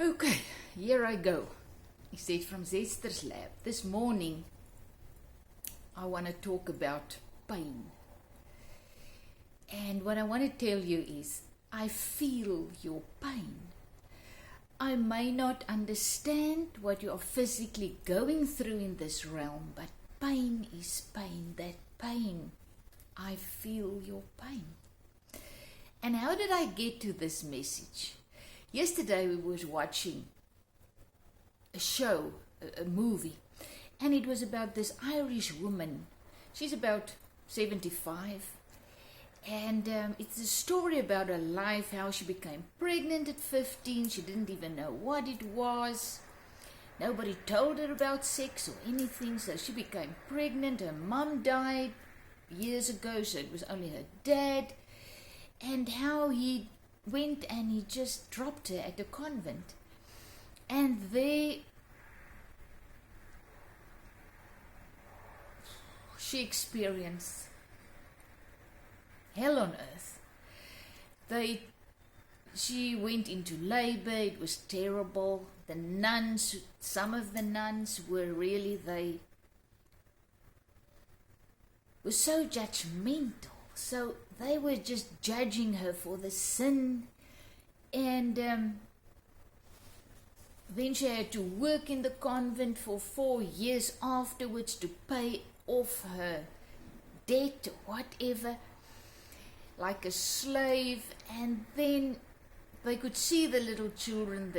Okay, here I go. He said from Zester's lab. This morning, I want to talk about pain. And what I want to tell you is, I feel your pain. I may not understand what you are physically going through in this realm, but pain is pain. That pain, I feel your pain. And how did I get to this message? Yesterday we was watching a show, a movie, and it was about this Irish woman. She's about 75, and it's a story about her life, how she became pregnant at 15. She didn't even know what it was. Nobody told her about sex or anything, so she became pregnant. Her mum died years ago, so it was only her dad, and how he went and he just dropped her at a convent. And there she experienced hell on earth. She went into labor. It was terrible. The nuns, some of the nuns were really, they were so judgmental. So they were just judging her for the sin. And then she had to work in the convent for 4 years afterwards to pay off her debt or whatever, like a slave. And then they could see the little children,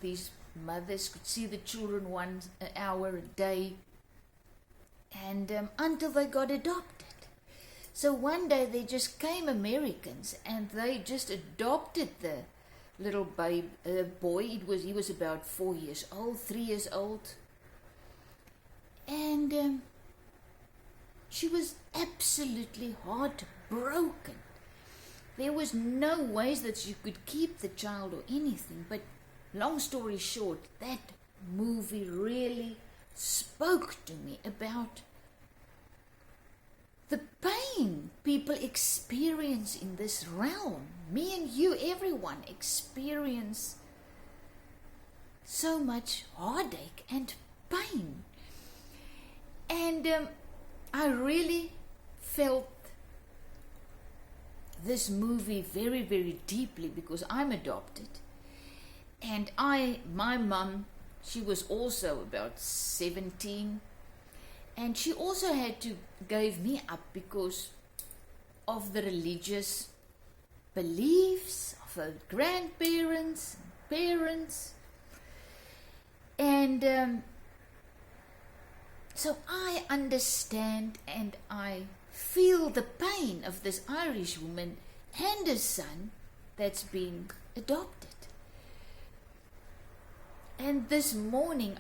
these mothers could see the children 1 hour a day, and until they got adopted. So one day they just came Americans, and they just adopted the little boy. He was about 4 years old, 3 years old, and she was absolutely heartbroken. There was no ways that she could keep the child or anything. But long story short, that movie really spoke to me about the pain people experience in this realm. Me and you, everyone experience so much heartache and pain. And I really felt this movie very, very deeply, because I'm adopted. And my mum, she was also about 17. And she also had to give me up because of the religious beliefs of her grandparents and parents. And so I understand and I feel the pain of this Irish woman and her son that's been adopted. And this morning,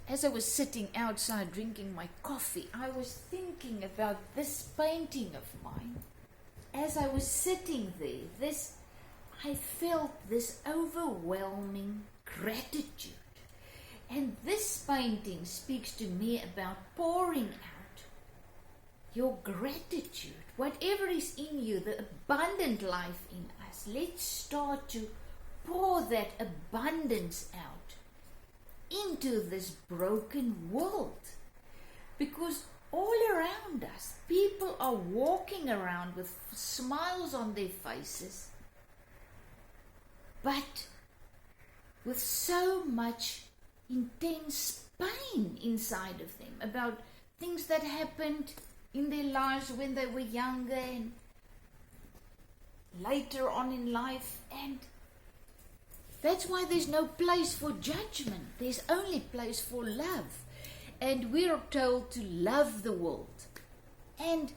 as I was sitting outside drinking my coffee, I was thinking about this painting of mine. As I was sitting there, I felt this overwhelming gratitude. And this painting speaks to me about pouring out your gratitude. Whatever is in you, the abundant life in us, let's start to pour that abundance out into this broken world. Because all around us, people are walking around with smiles on their faces, but with so much intense pain inside of them about things that happened in their lives when they were younger and later on in life. And that's why there's no place for judgment. There's only place for love. And we're told to love the world. And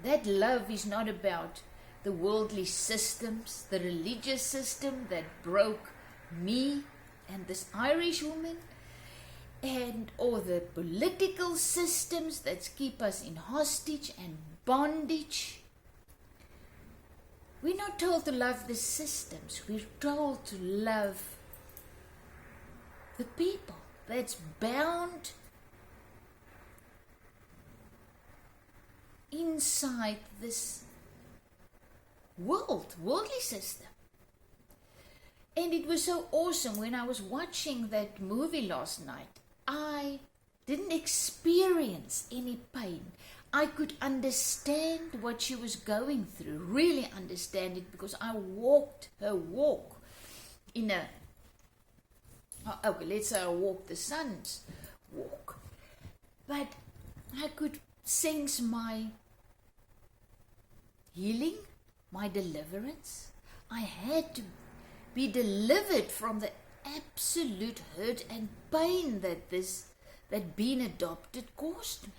that love is not about the worldly systems, the religious system that broke me and this Irish woman, or the political systems that keep us in hostage and bondage. We're not told to love the systems. We're told to love the people that's bound inside this worldly system. And it was so awesome when I was watching that movie last night. I didn't experience any pain. I could understand what she was going through, really understand it, because I walked her walk in a, okay, let's say I walked the son's walk. But I could sense my healing, my deliverance. I had to be delivered from the absolute hurt and pain that being adopted caused me.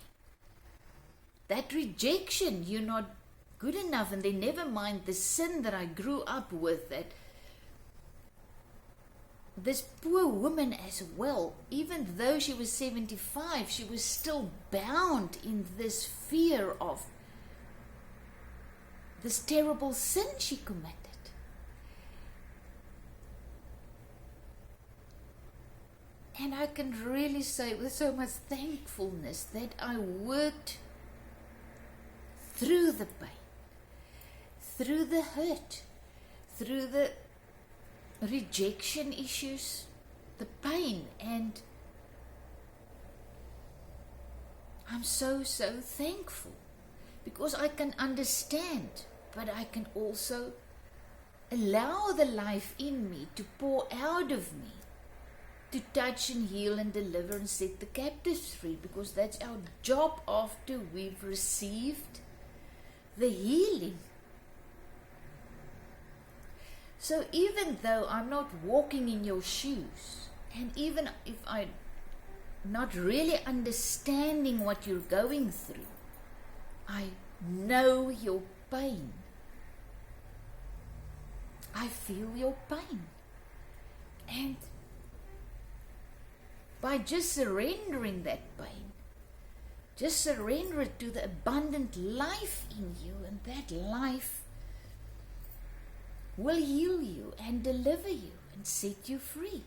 That rejection, you're not good enough, and then never mind the sin that I grew up with, that this poor woman as well, even though she was 75, she was still bound in this fear of this terrible sin she committed. And I can really say with so much thankfulness that I worked through the pain, through the hurt, through the rejection issues, the pain, and I'm so thankful, because I can understand, but I can also allow the life in me to pour out of me, to touch and heal and deliver and set the captives free, because that's our job after we've received the healing. So even though I'm not walking in your shoes, and even if I'm not really understanding what you're going through, I know your pain. I feel your pain. And by just surrendering that pain, just surrender it to the abundant life in you, and that life will heal you and deliver you and set you free,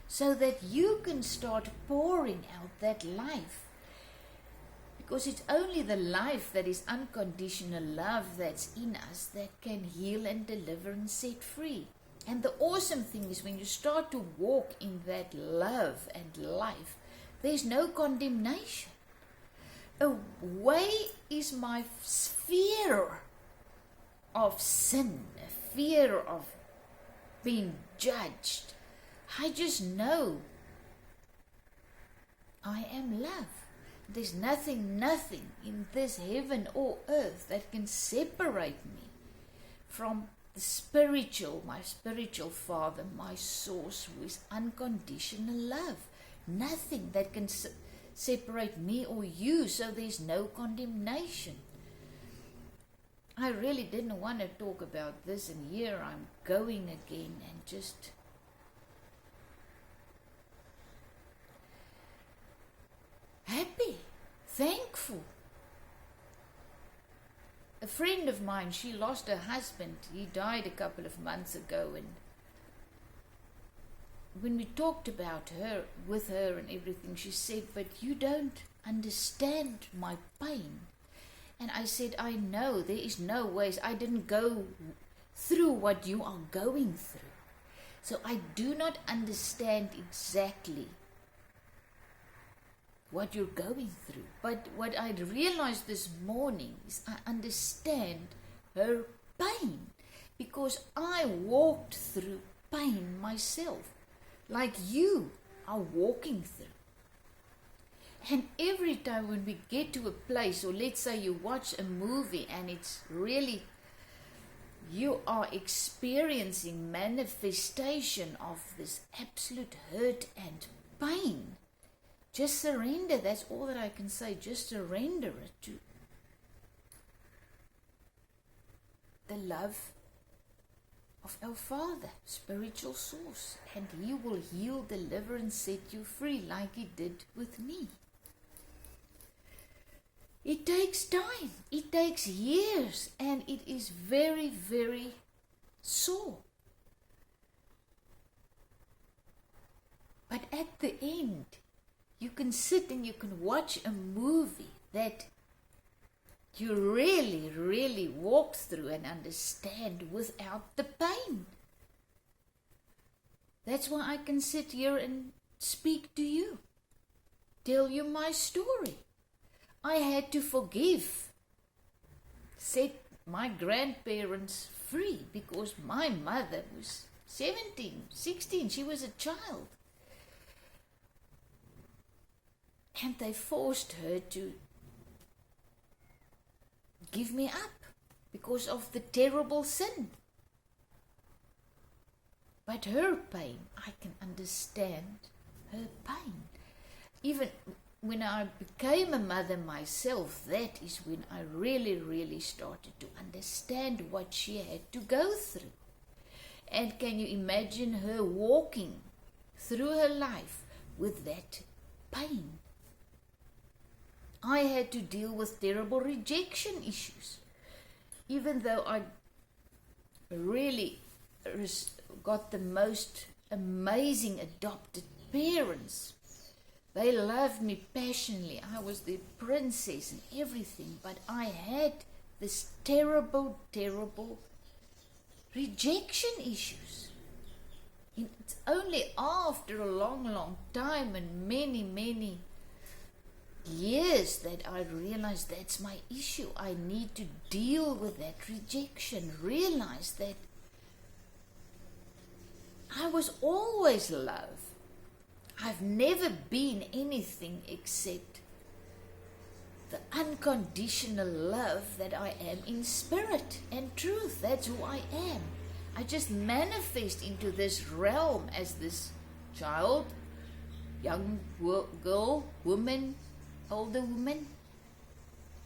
so that you can start pouring out that life. Because it's only the life that is unconditional love that's in us that can heal and deliver and set free. And the awesome thing is, when you start to walk in that love and life, there's no condemnation. Away is my fear of sin, a fear of being judged. I just know I am love. There's nothing in this heaven or earth that can separate me from the spiritual, my spiritual Father, my source, who is unconditional love. Nothing that can separate me or you, so there's no condemnation. I really didn't want to talk about this, and here I'm going again, and just happy, thankful. A friend of mine, she lost her husband. He died a couple of months ago, and when we talked about her, with her and everything, she said, "But you don't understand my pain." And I said, "I know, there is no ways. I didn't go through what you are going through. So I do not understand exactly what you're going through. But what I realized this morning is I understand her pain, because I walked through pain myself, like you are walking through. And every time when we get to a place, or let's say you watch a movie and it's really, you are experiencing manifestation of this absolute hurt and pain, just surrender. That's all that I can say. Just surrender it to the love of our Father, spiritual source, and He will heal, deliver, and set you free, like He did with me. It takes time, it takes years, and it is very, very sore. But at the end, you can sit and you can watch a movie that you really, really walk through and understand without the pain. That's why I can sit here and speak to you, tell you my story. I had to forgive, set my grandparents free, because my mother was 17, 16, she was a child. And they forced her to give me up because of the terrible sin. But her pain, I can understand her pain. Even when I became a mother myself, that is when I really, really started to understand what she had to go through. And can you imagine her walking through her life with that pain? I had to deal with terrible rejection issues. Even though I really got the most amazing adopted parents. They loved me passionately. I was their princess and everything. But I had this terrible, terrible rejection issues. It's only after a long, long time and many, many years that I realized that's my issue. I need to deal with that rejection. Realize that I was always love. I've never been anything except the unconditional love that I am in spirit and truth. That's who I am. I just manifest into this realm as this child, young girl, woman, older woman.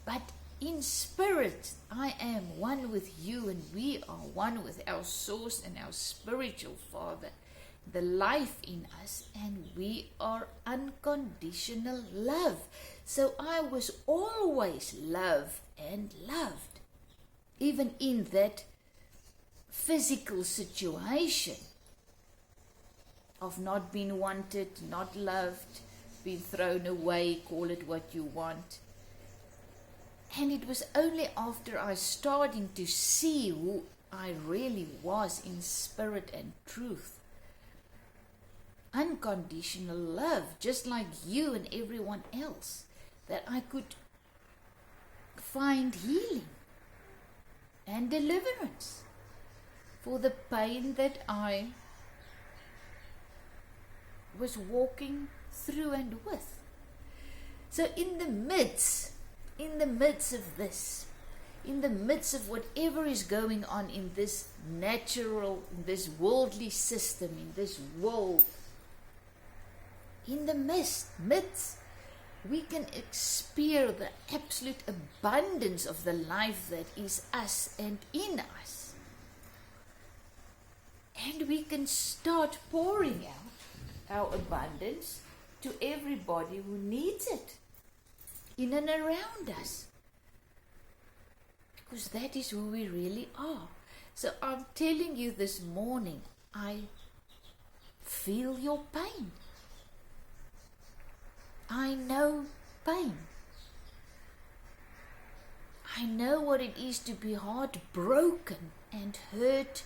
But in spirit, I am one with you, and we are one with our source and our spiritual Father, the life in us, and we are unconditional love. So I was always loved and loved, even in that physical situation of not being wanted, not loved, being thrown away, call it what you want. And it was only after I started to see who I really was in spirit and truth, unconditional love, just like you and everyone else, that I could find healing and deliverance for the pain that I was walking through and with. So in the midst of this, in the midst of whatever is going on in this natural, in this worldly system, in this world, in the midst, we can experience the absolute abundance of the life that is us and in us. And we can start pouring out our abundance to everybody who needs it, in and around us. Because that is who we really are. So I'm telling you this morning, I feel your pain. I know pain. I know what it is to be heartbroken and hurt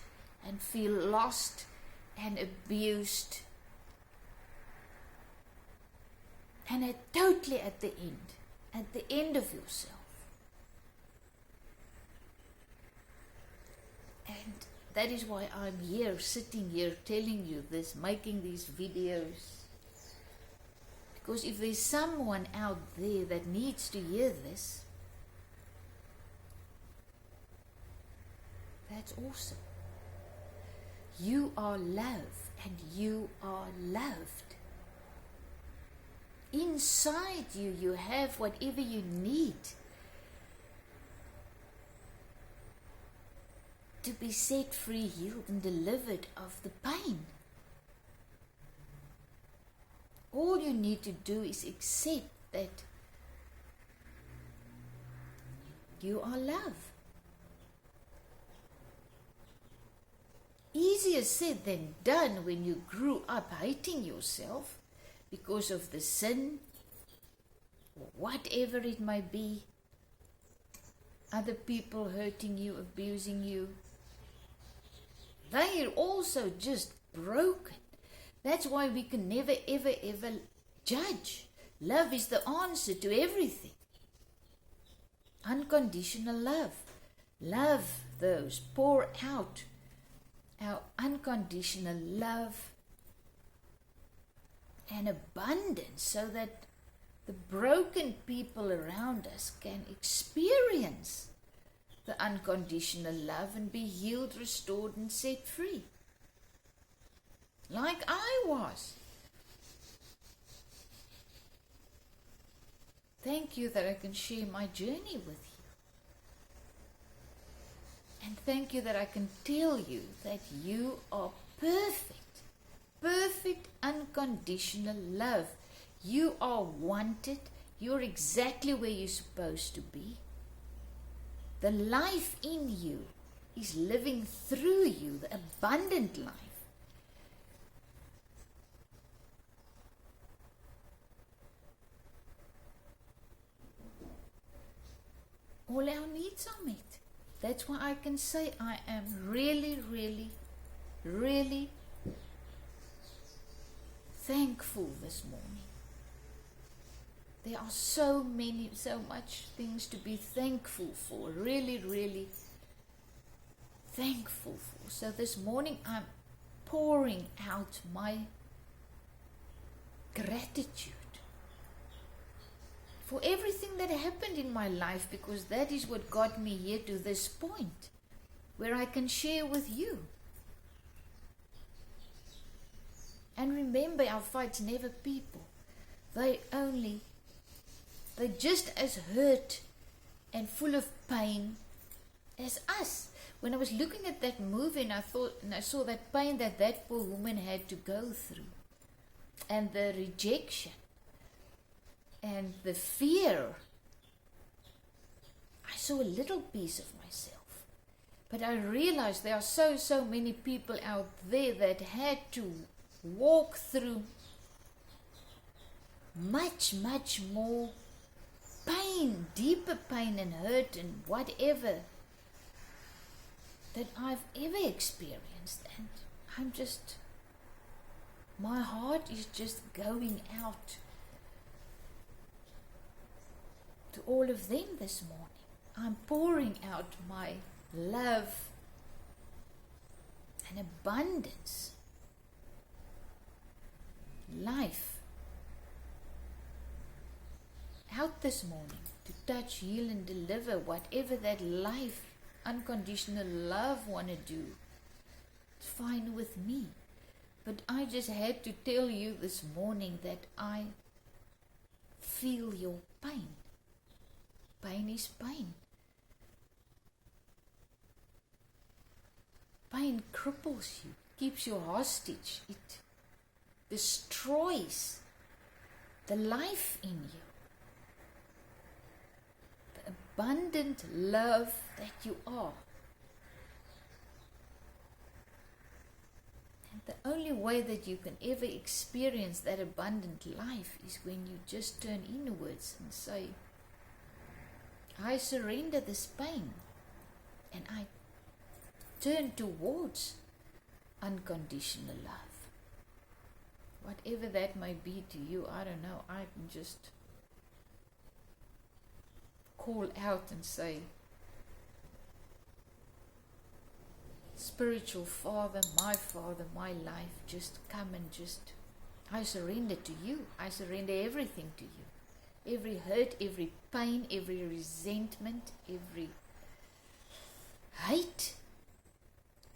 and feel lost and abused. And totally at the end of yourself. And that is why I'm here, sitting here, telling you this, making these videos. Because if there's someone out there that needs to hear this, that's awesome. You are love and you are loved. Inside you, you have whatever you need to be set free, healed, and delivered of the pain. All you need to do is accept that you are love. Easier said than done when you grew up hating yourself because of the sin, or whatever it might be, other people hurting you, abusing you. They are also just broken. That's why we can never, ever, ever judge. Love is the answer to everything. Unconditional love. Love those. Pour out our unconditional love and abundance so that the broken people around us can experience the unconditional love and be healed, restored, and set free. Like I was. Thank you that I can share my journey with you. And thank you that I can tell you that you are perfect. Perfect unconditional love. You are wanted. You're exactly where you're supposed to be. The life in you is living through you, the abundant life. All our needs are met. That's why I can say I am really, really, really thankful this morning. There are so much things to be thankful for. Really, really thankful for. So this morning I'm pouring out my gratitude for everything that happened in my life, because that is what got me here to this point where I can share with you. And remember, our fight's never people. They're just as hurt and full of pain as us. When I was looking at that movie and I saw that pain that poor woman had to go through, and the rejection and the fear, I saw a little piece of myself. But I realized there are so many people out there that had to walk through much more pain, deeper pain and hurt and whatever that I've ever experienced. And my heart is just going out to all of them this morning. I'm pouring out my love and abundance, life, out this morning to touch, heal, and deliver whatever that life, unconditional love want to do. It's fine with me. But I just had to tell you this morning that I feel your pain. Pain is pain. Pain cripples you, keeps you hostage. It destroys the life in you. The abundant love that you are. And the only way that you can ever experience that abundant life is when you just turn inwards and say, I surrender this pain, and I turn towards unconditional love. Whatever that may be to you, I don't know. I can just call out and say, Spiritual Father, my life, just come and I surrender to you. I surrender everything to you. Every hurt, every pain, every resentment, every hate.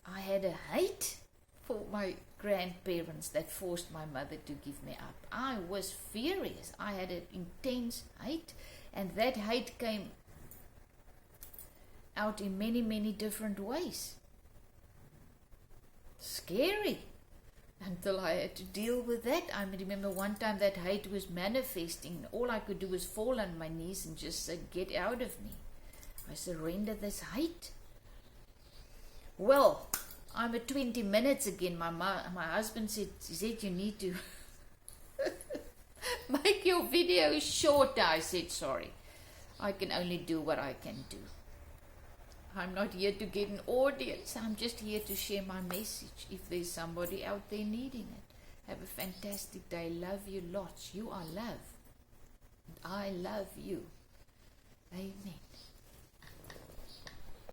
I had a hate for my grandparents that forced my mother to give me up. I was furious. I had an intense hate, and that hate came out in many different ways. Scary. Until I had to deal with that. I remember one time that hate was manifesting. All I could do was fall on my knees and just say, get out of me. I surrender this hate. Well, I'm at 20 minutes again. My husband said, you need to make your video shorter. I said, sorry. I can only do what I can do. I'm not here to get an audience. I'm just here to share my message if there's somebody out there needing it. Have a fantastic day. Love you lots. You are love. I love you.